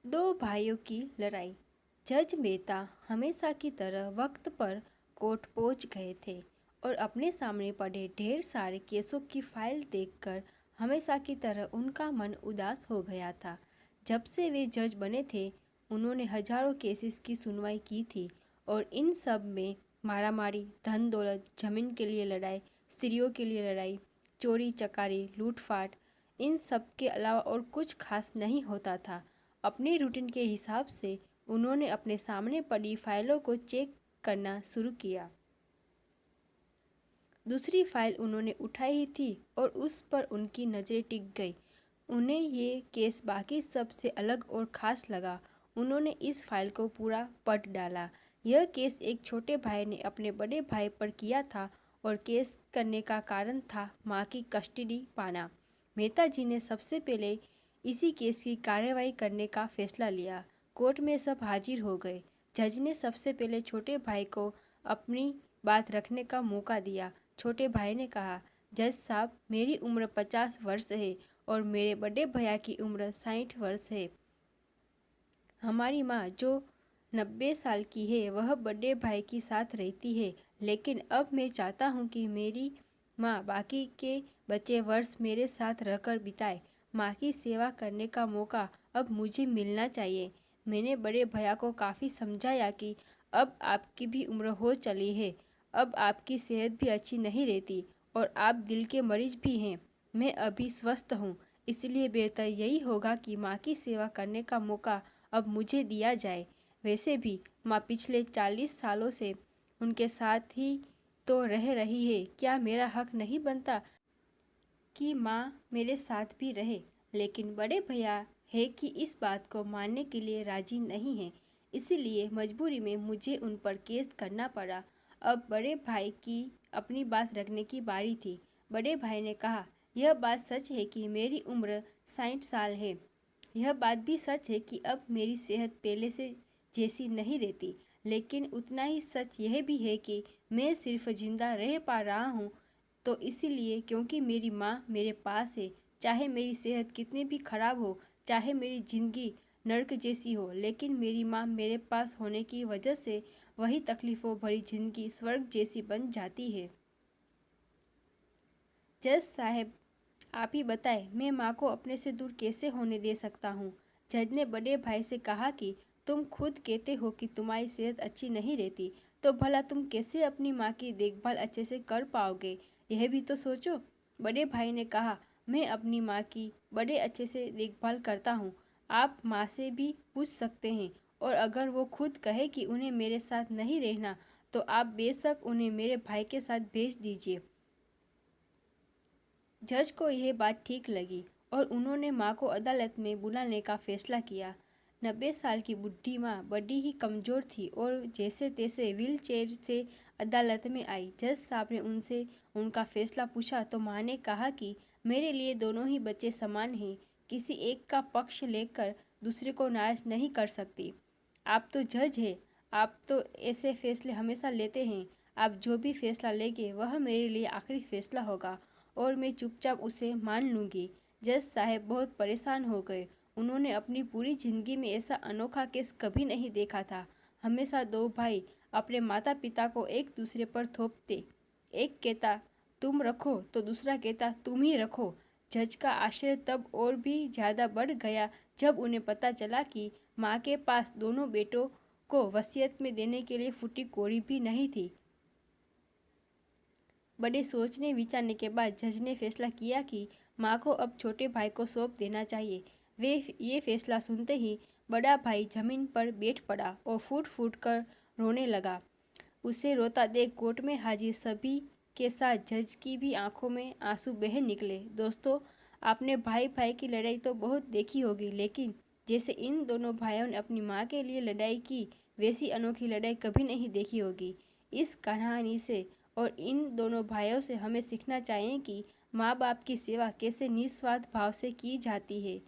दो भाइयों की लड़ाई। जज मेहता हमेशा की तरह वक्त पर कोर्ट पहुंच गए थे और अपने सामने पड़े ढेर सारे केसों की फाइल देखकर हमेशा की तरह उनका मन उदास हो गया था। जब से वे जज बने थे उन्होंने हजारों केसेस की सुनवाई की थी और इन सब में मारामारी, धन दौलत, जमीन के लिए लड़ाई, स्त्रियों के लिए लड़ाई, चोरी चकारी, लूटपाट, इन सब के अलावा और कुछ खास नहीं होता था। अपने रूटीन के हिसाब से उन्होंने अपने सामने पड़ी फाइलों को चेक करना शुरू किया। दूसरी फाइल उन्होंने उठाई ही थी और उस पर उनकी नज़रें टिक गई। उन्हें ये केस बाकी सब से अलग और ख़ास लगा। उन्होंने इस फाइल को पूरा पढ़ डाला। यह केस एक छोटे भाई ने अपने बड़े भाई पर किया था और केस करने का कारण था माँ की कस्टडी पाना। मेहता जी ने सबसे पहले इसी केस की कार्रवाई करने का फैसला लिया। कोर्ट में सब हाजिर हो गए। जज ने सबसे पहले छोटे भाई को अपनी बात रखने का मौका दिया। छोटे भाई ने कहा, जज साहब, मेरी उम्र 50 वर्ष है और मेरे बड़े भैया की उम्र 60 वर्ष है। हमारी माँ जो 90 साल की है वह बड़े भाई के साथ रहती है, लेकिन अब मैं चाहता हूँ कि मेरी माँ बाकी के बचे वर्ष मेरे साथ रहकर बिताए। माँ की सेवा करने का मौका अब मुझे मिलना चाहिए। मैंने बड़े भैया को काफ़ी समझाया कि अब आपकी भी उम्र हो चली है, अब आपकी सेहत भी अच्छी नहीं रहती और आप दिल के मरीज भी हैं। मैं अभी स्वस्थ हूँ, इसलिए बेहतर यही होगा कि माँ की सेवा करने का मौका अब मुझे दिया जाए। वैसे भी माँ पिछले 40 सालों से उनके साथ ही तो रह रही है। क्या मेरा हक नहीं बनता कि माँ मेरे साथ भी रहे? लेकिन बड़े भैया है कि इस बात को मानने के लिए राजी नहीं है, इसलिए मजबूरी में मुझे उन पर केस करना पड़ा। अब बड़े भाई की अपनी बात रखने की बारी थी। बड़े भाई ने कहा, यह बात सच है कि मेरी उम्र 60 साल है। यह बात भी सच है कि अब मेरी सेहत पहले से जैसी नहीं रहती, लेकिन उतना ही सच यह भी है कि मैं सिर्फ जिंदा रह पा रहा हूँ तो इसीलिए क्योंकि मेरी माँ मेरे पास है। चाहे मेरी सेहत कितनी भी खराब हो, चाहे मेरी ज़िंदगी नर्क जैसी हो, लेकिन मेरी माँ मेरे पास होने की वजह से वही तकलीफ़ों भरी ज़िंदगी स्वर्ग जैसी बन जाती है। जज साहब, आप ही बताएं, मैं माँ को अपने से दूर कैसे होने दे सकता हूँ? जज ने बड़े भाई से कहा कि तुम खुद कहते हो कि तुम्हारी सेहत अच्छी नहीं रहती, तो भला तुम कैसे अपनी माँ की देखभाल अच्छे से कर पाओगे? यह भी तो सोचो। बड़े भाई ने कहा, मैं अपनी माँ की बड़े अच्छे से देखभाल करता हूँ। आप माँ से भी पूछ सकते हैं और अगर वो खुद कहे कि उन्हें मेरे साथ नहीं रहना तो आप बेशक उन्हें मेरे भाई के साथ भेज दीजिए। जज को यह बात ठीक लगी और उन्होंने माँ को अदालत में बुलाने का फैसला किया। 90 साल की बुढ़ी माँ बड़ी ही कमज़ोर थी और जैसे तैसे व्हील चेयर से अदालत में आई। जज साहब ने उनसे उनका फैसला पूछा तो माँ ने कहा कि मेरे लिए दोनों ही बच्चे समान हैं, किसी एक का पक्ष लेकर दूसरे को नाराज नहीं कर सकती। आप तो जज हैं, आप तो ऐसे फैसले हमेशा लेते हैं। आप जो भी फैसला लेंगे वह मेरे लिए आखिरी फैसला होगा और मैं चुपचाप उसे मान लूँगी। जज साहब बहुत परेशान हो गए। उन्होंने अपनी पूरी ज़िंदगी में ऐसा अनोखा केस कभी नहीं देखा था। हमेशा दो भाई अपने माता पिता को एक दूसरे पर थोपते। एक कहता तुम रखो तो दूसरा कहता तुम ही रखो। जज का आश्चर्य तब और भी ज़्यादा बढ़ गया जब उन्हें पता चला कि माँ के पास दोनों बेटों को वसीयत में देने के लिए फूटी कौड़ी भी नहीं थी। बड़े सोचने विचारने के बाद जज ने फैसला किया कि माँ को अब छोटे भाई को सौंप देना चाहिए। वे ये फैसला सुनते ही बड़ा भाई जमीन पर बैठ पड़ा और फूट फूट कर रोने लगा। उसे रोता देख कोर्ट में हाजिर सभी के साथ जज की भी आंखों में आंसू बह निकले। दोस्तों, आपने भाई भाई की लड़ाई तो बहुत देखी होगी, लेकिन जैसे इन दोनों भाइयों ने अपनी माँ के लिए लड़ाई की वैसी अनोखी लड़ाई कभी नहीं देखी होगी। इस कहानी से और इन दोनों भाइयों से हमें सीखना चाहिए कि माँ बाप की सेवा कैसे निस्वार्थ भाव से की जाती है।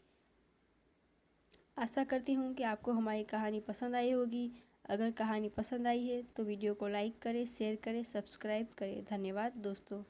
आशा करती हूँ कि आपको हमारी कहानी पसंद आई होगी। अगर कहानी पसंद आई है तो वीडियो को लाइक करें, शेयर करें, सब्सक्राइब करें। धन्यवाद दोस्तों।